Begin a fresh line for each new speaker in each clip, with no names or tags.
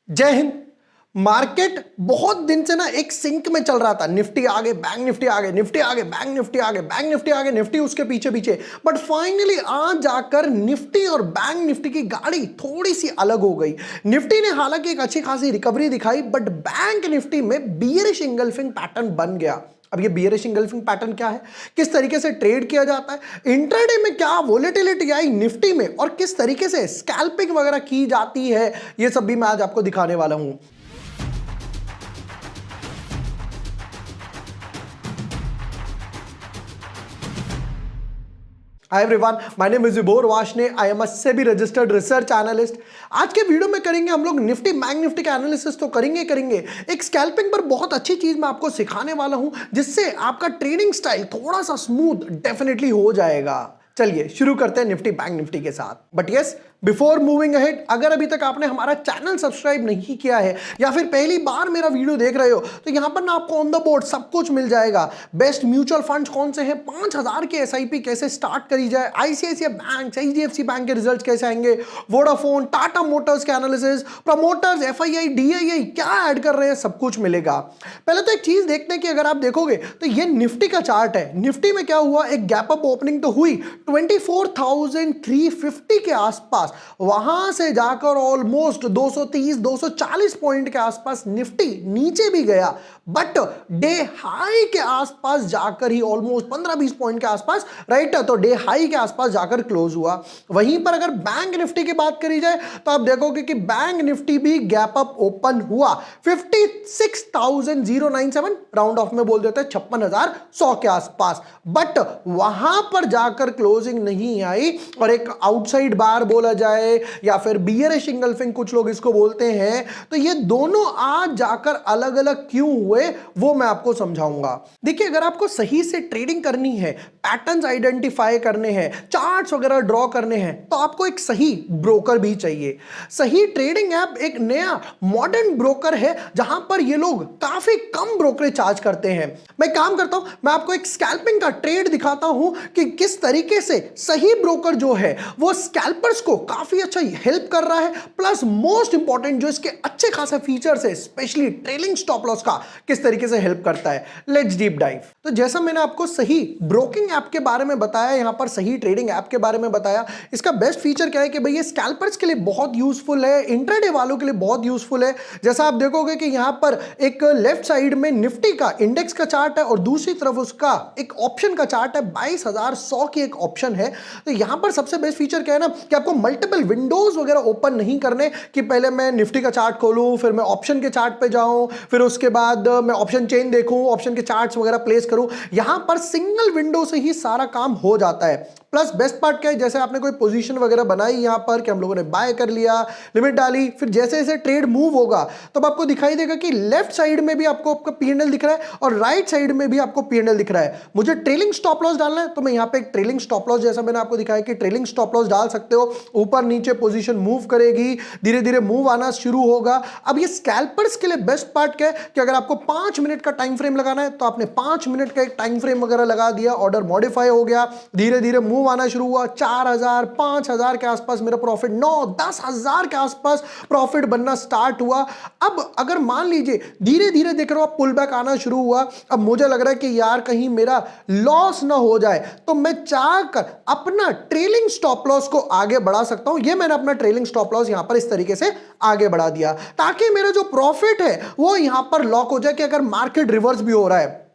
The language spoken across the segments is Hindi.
जय हिंद। मार्केट बहुत दिन से ना एक सिंक में चल रहा था। निफ्टी आगे, बैंक निफ्टी आगे, निफ्टी आगे, बैंक निफ्टी आगे, बैंक निफ्टी आगे, निफ्टी उसके पीछे पीछे। बट फाइनली आज जाकर निफ्टी और बैंक निफ्टी की गाड़ी थोड़ी सी अलग हो गई। निफ्टी ने हालांकि एक अच्छी खासी रिकवरी दिखाई, बट बैंक निफ्टी में बियरिश इंगल्फिंग पैटर्न बन गया। अब ये बियरिश इंगल्फिंग पैटर्न क्या है, किस तरीके से ट्रेड किया जाता है, इंट्राडे में क्या वोलेटिलिटी आई निफ्टी में और किस तरीके से स्कैल्पिंग वगैरह की जाती है, ये सब भी मैं आज आपको दिखाने वाला हूं। Hi everyone, my name is Vibhor Vashne. I am a SEBI registered research analyst. आज के वीडियो में करेंगे हम लोग निफ्टी बैंक निफ्टी का एनालिसिस तो करेंगे। एक स्कैल्पिंग पर बहुत अच्छी चीज मैं आपको सिखाने वाला हूं, जिससे आपका ट्रेडिंग स्टाइल थोड़ा सा स्मूथ डेफिनेटली हो जाएगा। चलिए शुरू करते हैं निफ्टी बैंक निफ्टी के साथ। But yes, before moving ahead, अगर अभी तक आपने हमारा चैनल सब्सक्राइब नहीं किया है या फिर पहली बार मेरा वीडियो देख रहे हो, तो यहां पर ना आपको ऑन द बोर्ड सब कुछ मिल जाएगा। बेस्ट म्यूचुअल फंड्स कौन से हैं, 5000 के एसआईपी कैसे स्टार्ट करी जाए, आईसीआईसीआई बैंक, एचडीएफसी बैंक के रिजल्ट कैसे आएंगे, वोडाफोन, टाटा मोटर्स के एनालिसिस, प्रमोटर्स, एफआईआई, डीआईआई क्या ऐड कर रहे हैं, सब कुछ मिलेगा। पहले तो एक चीज देखते हैं कि अगर आप देखोगे तो ये निफ्टी का चार्ट है। निफ्टी में क्या हुआ, एक गैप अप ओपनिंग तो हुई 24,350 के आसपास। वहां से जाकर ऑलमोस्ट 230 240 पॉइंट के आसपास निफ्टी नीचे भी गया, बट डे हाई के आसपास जाकर ही ऑलमोस्ट 15-20 पॉइंट के आसपास, राइट, तो डे हाई के आसपास जाकर क्लोज हुआ। वहीं पर अगर बैंक निफ्टी की बात करी जाए तो आप देखोगे कि बैंक निफ्टी भी गैप अप ओपन हुआ 56,097, राउंड ऑफ में बोल देते हैं 56,100 के आसपास, बट वहां पर जाकर क्लोजिंग नहीं आई और एक आउटसाइड बार बोला जाए या फिर बियरिश इंगल्फिंग कुछ लोग इसको बोलते हैं, तो ये दोनों आज जाकर अलग अलग क्यों हुए वो मैं आपको समझाऊंगा। देखिए, अगर आपको सही से ट्रेडिंग करनी है, पैटर्न्स आइडेंटिफाई करने हैं, चार्ट्स वगैरह ड्रॉ करने हैं, तो आपको एक सही ब्रोकर भी चाहिए। सही ट्रेडिंग ऐप एक नया मॉडर्न ब्रोकर है जहां पर ये लोग काफी कम ब्रोकरेज चार्ज करते हैं। मैं काम करता हूं, मैं आपको एक स्कैल्पिंग का ट्रेड दिखाता हूं कि किस तरीके से सही ब्रोकर जो है वो स्कैल्पर्स को काफी अच्छा हेल्प कर रहा है, प्लस मोस्ट इंपॉर्टेंट जो इसके अच्छे खासे फीचर्स है, स्पेशली ट्रेलिंग स्टॉप लॉस का किस तरीके से हेल्प करता है। Let's deep dive. तो जैसा मैंने आपको सही ब्रोकिंग ऐप के बारे में बताया, यहां पर सही ट्रेडिंग ऐप के बारे में बताया, इसका बेस्ट फीचर क्या है कि भाई ये स्कैल्पर्स के लिए बहुत यूजफुल है, इंट्राडे वालों के लिए बहुत यूजफुल है। जैसा आप देखोगे कि यहां पर एक लेफ्ट साइड में निफ्टी का इंडेक्स का चार्ट है और दूसरी तरफ उसका एक ऑप्शन का चार्ट है, 22,100 की एक ऑप्शन है। तो यहां पर सबसे बेस्ट फीचर क्या है ना कि आपको मल्टीपल विंडोज वगैरह ओपन नहीं करने कि पहले मैं निफ्टी का चार्ट खोलूं, फिर मैं ऑप्शन के चार्ट पे जाऊं, फिर उसके बाद मैं ऑप्शन चेन देखूं, ऑप्शन के चार्ट्स वगैरह प्लेस करूं। यहां पर सिंगल विंडो से ही सारा काम हो जाता है। प्लस बेस्ट पार्ट क्या है, जैसे आपने कोई पोजीशन वगैरह बनाई यहां पर कि हम लोगों ने बाय कर लिया, लिमिट डाली, फिर जैसे जैसे ट्रेड मूव होगा तो आपको दिखाई देगा कि लेफ्ट साइड में भी आपको आपका पीएनएल दिख रहा है और राइट साइड में भी आपको पीएनएल दिख रहा है। मुझे ट्रेलिंग स्टॉप लॉस डालना है तो मैं यहां पे एक ट्रेलिंग स्टॉप लॉस, जैसा मैंने आपको दिखाया कि ट्रेलिंग स्टॉप लॉस डाल सकते हो। ऊपर नीचे पोजीशन मूव करेगी, धीरे धीरे मूव आना शुरू होगा। अब ये स्कैल्पर्स के लिए बेस्ट पार्ट क्या है कि अगर आपको 5 मिनट का टाइम फ्रेम लगाना है तो आपने 5 मिनट का एक टाइम फ्रेम वगैरह लगा दिया, ऑर्डर मॉडिफाई हो गया, धीरे धीरे मूव आना शुरू हुआ। 4,000 5,000 के आसपास मेरा प्रॉफिट, 9-10,000 के आसपास प्रॉफिट बनना स्टार्ट हुआ। अब अगर मान लीजिए धीरे धीरे देख रहे हो आप पुल बैक आना शुरू हुआ, अब मुझे लग रहा है कि यार कहीं मेरा लॉस ना हो जाए, तो मैं चाहकर अपना ट्रेलिंग स्टॉप लॉस को आगे बढ़ा सकता हूं। ये मैंने अपना ट्रेलिंग स्टॉप लॉस यहां पर इस तरीके से आगे बढ़ा दिया ताकि मेरा जो प्रॉफिट है वो यहां पर लॉक हो जाए कि अगर मार्केट रिवर्स भी हो रहा है।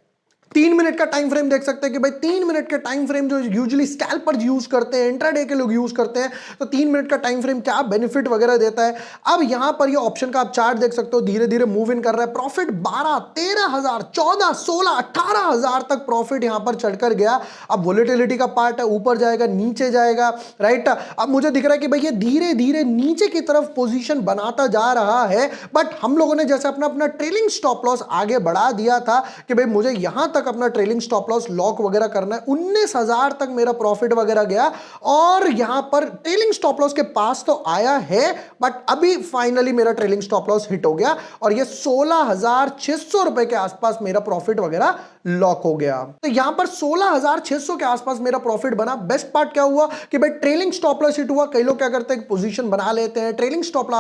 3 मिनट का टाइम फ्रेम देख सकते हैं कि भाई 3 मिनट के टाइम फ्रेम जो यूजुअली स्कैल्पर्स यूज करते हैं, इंट्राडे के लोग यूज करते हैं, तो 3 मिनट का टाइम फ्रेम क्या बेनिफिट वगैरह देता है। अब यहां पर ये ऑप्शन का आप चार्ट देख सकते हो, धीरे धीरे मूव इन कर रहा है। प्रॉफिट 12-13,000, 14, 16, 18,000 तक प्रॉफिट यहां पर चढ़कर गया। अब वोलेटिलिटी का पार्ट है, ऊपर जाएगा नीचे जाएगा, राइट। अब मुझे दिख रहा है कि भाई ये धीरे धीरे नीचे की तरफ पोजीशन बनाता जा रहा है, बट हम लोगों ने जैसे अपना अपना ट्रेलिंग स्टॉप लॉस आगे बढ़ा दिया था कि भाई मुझे यहां तक अपना ट्रेलिंग स्टॉप लॉस लॉक वगैरह करना है। 19,000 तक मेरा प्रॉफिट वगैरह गया और यहां पर ट्रेलिंग स्टॉप लॉस के पास तो आया है, बट अभी फाइनली मेरा ट्रेलिंग स्टॉप लॉस हिट हो गया और ये 16,600 रुपए के आसपास मेरा प्रॉफिट वगैरह लॉक हो गया। तो यहां पर 16,600 के आसपास मेरा प्रॉफिट बना। बेस्ट पार्ट क्या हुआ कि भाई ट्रेलिंग स्टॉप लॉस हिट हुआ। कई लोग क्या करते हैं, पोजीशन बना लेते हैं, ट्रेलिंग स्टॉप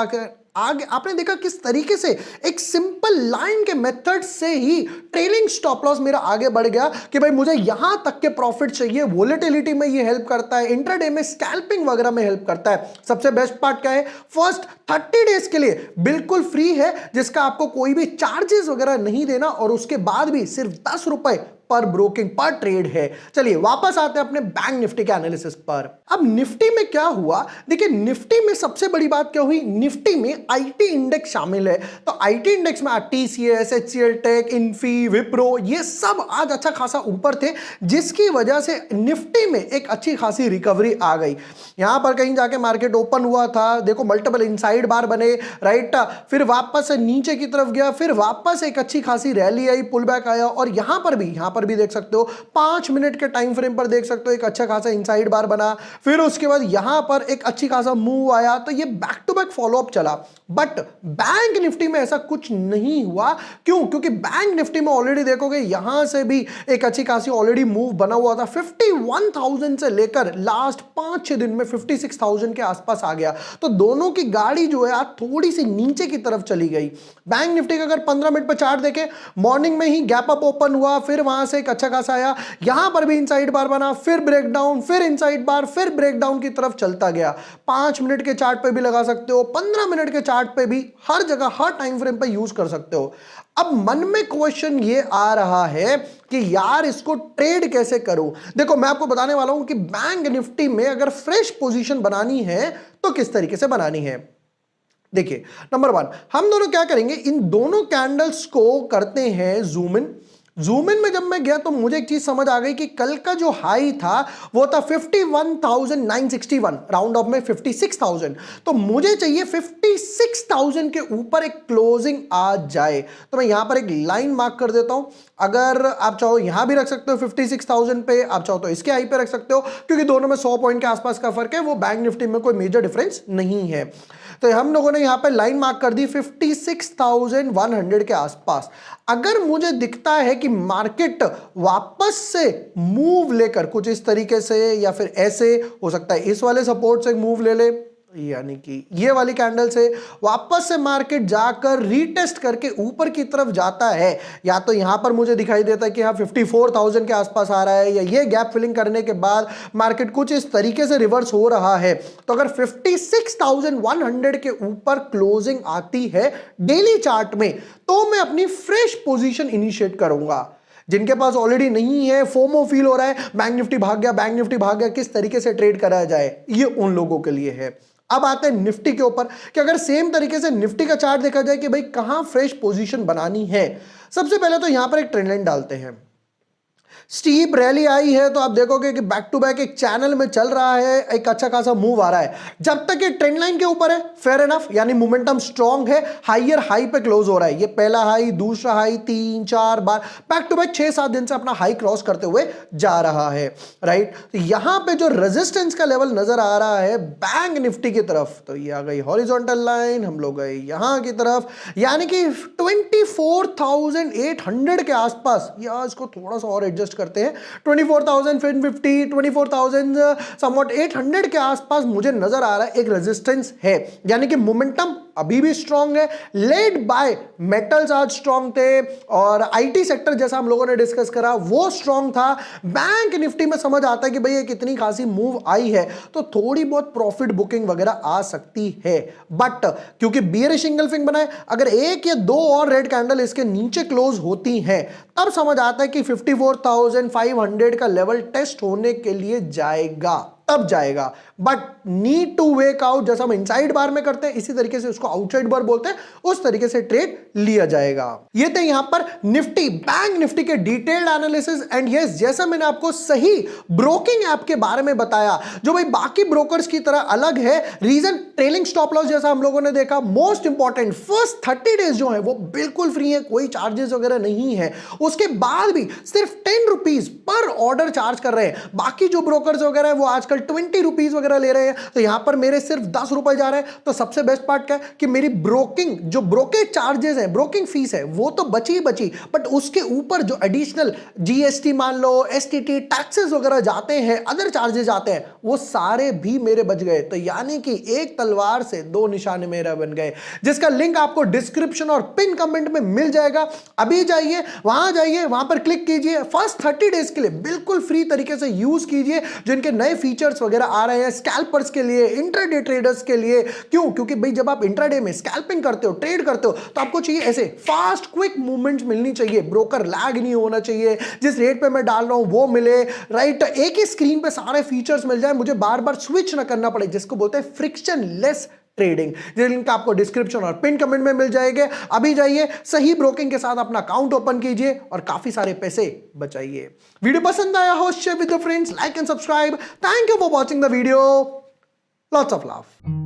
आगे आपने देखा किस तरीके से एक सिंपल लाइन के मेथड से ही ट्रेलिंग स्टॉप लॉस मेरा आगे बढ़ गया कि भाई मुझे यहां तक के प्रॉफिट चाहिए। वोलेटिलिटी में ये हेल्प करता है, इंट्राडे में स्कैल्पिंग वगैरह में हेल्प करता है। सबसे बेस्ट पार्ट क्या है, फर्स्ट 30 डेज के लिए बिल्कुल फ्री है, जिसका आपको कोई भी चार्जेस वगैरह नहीं देना, और उसके बाद भी सिर्फ 10 रुपए पर ब्रोकिंग पर ट्रेड है। चलिए वापस आते हैं अपने बैंक निफ्टी के एनालिसिस पर। अब निफ्टी में क्या हुआ, देखिए निफ्टी में सबसे बड़ी बात क्या हुई, निफ्टी में आईटी इंडेक्स शामिल है। तो आईटी इंडेक्स में TCS, HCL Tech, Infy, Wipro, ये सब आज अच्छा खासा ऊपर थे, जिसकी वजह से निफ्टी में एक अच्छी खासी रिकवरी आ गई। यहां पर कहीं जाके मार्केट ओपन हुआ था, देखो मल्टीपल इनसाइड बार बने, राइट, फिर वापस से नीचे की तरफ गया, फिर वापस एक अच्छी खासी रैली आई, पुल बैक आया, और यहां पर भी देख सकते हो 5 मिनट के टाइम फ्रेम पर देख सकते हो एक अच्छा खासा इनसाइड बार बना, फिर उसके बाद यहां पर एक अच्छी खासा मूव आया। तो ये बैक टू बैक फॉलोअप चला। बट बैंक निफ्टी में ऐसा कुछ नहीं हुआ। क्यों? क्योंकि बैंक निफ्टी में ऑलरेडी देखोगे यहां से भी एक अच्छी खासी ऑलरेडी मूव बना हुआ था। 51,000 से लेकर लास्ट 5-6 दिन में 56,000 के आसपास आ गया। तो दोनों की गाड़ी जो है आज थोड़ी सी नीचे की तरफ चली गई। बैंक निफ्टी का अगर 15 मिनट पर चार्ट देखें, मॉर्निंग में ही गैप अप ओपन हुआ, फिर वहां से एक अच्छा खासा आया, यहां पर भी इनसाइड बार बना, फिर ब्रेकडाउन, फिर इनसाइड बार, फिर ब्रेकडाउन की तरफ चलता गया। 5 मिनट के चार्ट पे भी लगा सकते हो, 15 मिनट के चार्ट पे भी, हर जगह हर टाइम फ्रेम पे यूज कर सकते हो। अब मन में क्वेश्चन ये आ रहा है कि यार इसको ट्रेड कैसे करूं। देखो मैं आपको बताने वाला हूं कि बैंक निफ्टी में अगर फ्रेश पोजीशन बनानी है तो किस तरीके से बनानी है। देखिए नंबर 1, हम दोनों क्या करेंगे, इन दोनों कैंडल्स को करते हैं जूम इन। जूम इन में जब मैं गया तो मुझे एक चीज समझ आ गई कि कल का जो हाई था वो था 51,961, राउंड ऑफ में 56,000। तो मुझे चाहिए 56,000 के ऊपर एक क्लोजिंग आ जाए। तो मैं यहां पर एक लाइन मार्क कर देता हूं। अगर आप चाहो यहां भी रख सकते हो 56,000 पे, आप चाहो तो इसके हाई पे रख सकते हो, क्योंकि दोनों में 100 पॉइंट के आसपास का फर्क है, वो बैंक निफ्टी में कोई मेजर डिफरेंस नहीं है। तो हम लोगों ने यहां पे लाइन मार्क कर दी 56,100 के आसपास। अगर मुझे दिखता है कि मार्केट वापस से मूव लेकर कुछ इस तरीके से या फिर ऐसे, हो सकता है इस वाले सपोर्ट से मूव ले ले, यानी कि ये वाली कैंडल से वापस से मार्केट जाकर रीटेस्ट करके ऊपर की तरफ जाता है, या तो यहां पर मुझे दिखाई देता है कि हाँ 54,000 के आसपास आ रहा है, या ये गैप फिलिंग करने के बाद मार्केट कुछ इस तरीके से रिवर्स हो रहा है, तो अगर 56,100 के ऊपर क्लोजिंग आती है डेली चार्ट में, तो मैं अपनी फ्रेश पोजीशन इनिशिएट करूंगा। जिनके पास ऑलरेडी नहीं है, फोमो फील हो रहा है, बैंक निफ्टी भाग गया, बैंक निफ्टी भाग गया, किस तरीके से ट्रेड करा जाए, ये उन लोगों के लिए है। अब आते हैं निफ्टी के ऊपर कि अगर सेम तरीके से निफ्टी का चार्ट देखा जाए कि भाई कहां फ्रेश पोजीशन बनानी है। सबसे पहले तो यहां पर एक ट्रेंड लाइन डालते हैं। स्टीप रैली आई है तो आप देखोगे कि बैक टू बैक एक चैनल में चल रहा है, एक अच्छा खासा मूव आ रहा है। जब तक ये ट्रेंड लाइन के ऊपर है फेयर एनफ, यानी मोमेंटम स्ट्रांग है, हायर हाई पे क्लोज हो रहा है। ये पहला हाई, दूसरा हाई, 3-4 बार बैक टू बैक 6-7 दिन से अपना हाई क्रॉस करते हुए जा रहा है, राइट। तो यहां पे जो रेजिस्टेंस का लेवल नजर आ रहा है बैंक निफ्टी की तरफ, तो ये आ गई हॉरिजॉन्टल लाइन, हम लोग गए यहां की तरफ, यानी कि 24,800 के आसपास। या इसको थोड़ा सा और एडजस्ट करते हैं, 24,050, 24,000 समवॉट 800 के आसपास मुझे नजर आ रहा है एक रेजिस्टेंस है, यानी कि मोमेंटम अभी भी स्ट्रांग है, लेड बाय मेटल्स आज स्ट्रांग थे, और आईटी सेक्टर जैसा हम लोगों ने डिस्कस करा वो स्ट्रांग था। बैंक निफ्टी में समझ आता है कि भाई ये कितनी खासी मूव आई है तो थोड़ी बहुत प्रॉफिट बुकिंग वगैरह आ सकती है। बट क्योंकि बियरिश इंगल्फिंग बना है, अगर एक या दो और रेड कैंडल इसके नीचे क्लोज होती हैं तब समझ आता है कि 54,500 का लेवल टेस्ट होने के लिए जाएगा, तब जाएगा। But need to wake out, जैसा हम इनसाइड बार में करते हैं इसी तरीके से उसको आउटसाइड बार बोलते हैं, उस तरीके से ट्रेड लिया जाएगा। ये थे यहां पर निफ्टी, बैंक निफ्टी के डिटेल्ड एनालिसिस। एंड यस, जैसा मैंने आपको सही ब्रोकिंग ऐप के बारे में बताया जो भाई बाकी ब्रोकर्स की तरह अलग है, रीजन ट्रेलिंग स्टॉप लॉस जैसा हम लोगों ने देखा, मोस्ट इंपॉर्टेंट फर्स्ट 30 डेज जो है वो बिल्कुल फ्री है, कोई चार्जेस वगैरह नहीं है, उसके बाद भी सिर्फ 10 रुपीज पर ऑर्डर चार्ज कर रहे हैं। बाकी जो ब्रोकर्स वगैरह है वो आजकल ₹20 वगैरह ले रहे हैं, तो यहां पर मेरे सिर्फ ₹10 जा रहे हैं। तो सबसे बेस्ट पार्ट क्या है कि मेरी ब्रोकिंग जो ब्रोकेज चार्जेस है, ब्रोकिंग फीस है, वो तो बची ही बची, बट उसके ऊपर जो एडिशनल जीएसटी मान लो, एसटीटी, टैक्सेस वगैरह जाते हैं, अदर चार्जेस जाते हैं, वो सारे भी मेरे बच गए। तो यानी कि एक तलवार से दो निशाने मेरा बन गए, जिसका लिंक आपको डिस्क्रिप्शन और पिन कमेंट में मिल जाएगा। अभी जाइए वहां पर क्लिक कीजिए, फर्स्ट 30 डेज के लिए बिल्कुल फ्री तरीके से यूज कीजिए। जिनके नए फीचर्स वगैरह आ रहे हैं स्कैल्पर्स के लिए, इंट्राडे ट्रेडर्स के लिए। क्यों? क्योंकि भाई जब आप इंट्राडे में स्कैल्पिंग करते हो, ट्रेड करते हो, तो आपको चाहिए ऐसे फास्ट क्विक मूवमेंट्स मिलनी चाहिए, ब्रोकर लैग नहीं होना चाहिए, जिस रेट पे मैं डाल रहा हूं वो मिले, राइट? एक ही स्क्रीन पे सारे फीचर्स मिल जाए, मुझे बार बार स्विच ना करना पड़े, जिसको बोलते हैं फ्रिक्शन लेस ट्रेडिंग। ये लिंक आपको डिस्क्रिप्शन और पिन कमेंट में मिल जाएंगे। अभी जाइए, सही ब्रोकिंग के साथ अपना अकाउंट ओपन कीजिए और काफी सारे पैसे बचाइए। वीडियो पसंद आया हो, share with your friends, like and subscribe. Thank you for watching the video. Lots of love.